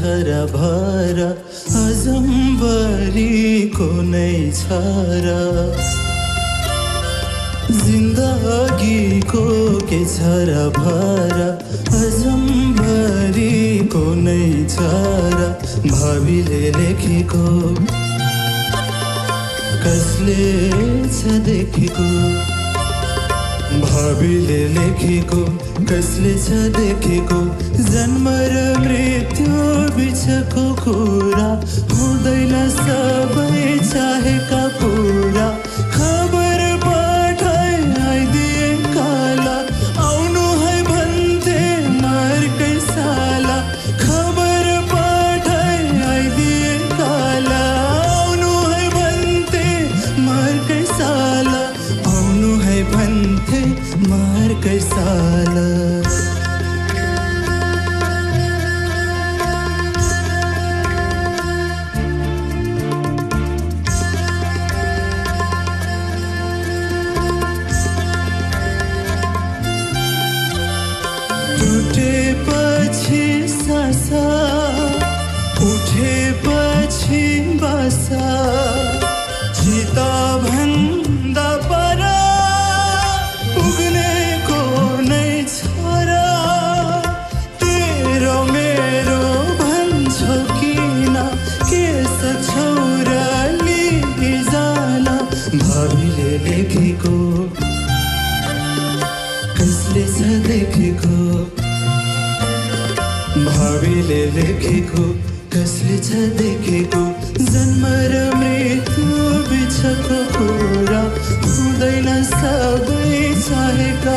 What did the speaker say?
झरा भर अजम्बरीको नै छ र जिन्दगीको के झरा भर अजम्बरीको नै छ र भावीले लेखेको कसले छ देखेको भावीले लेखेको कसले छ देखेको जन्म र मृत्यु बिचको कुरा हुँदैन सबै चाहेका पुरा खबर पठाइ आइदिए काला आउनु है भन्थे मर्कै साला खबर पठाइ आइदिए काला आउनु है भन्थे मर्कै साला आउनु है भन्थे मर्कै साला टुटेपछि सासा उठेपछि बासा चिता भन्दा पर पुग्नेको नै छ र तेरो मेरो भन्छौ किन के सक्छौ र लिइजान भावीले लेखेको कसले छ देखेको भावीले लेखेको कसले छ देखेको जन्म र मृत्यु बिचको कुरा हुँदैन सबै चाहेका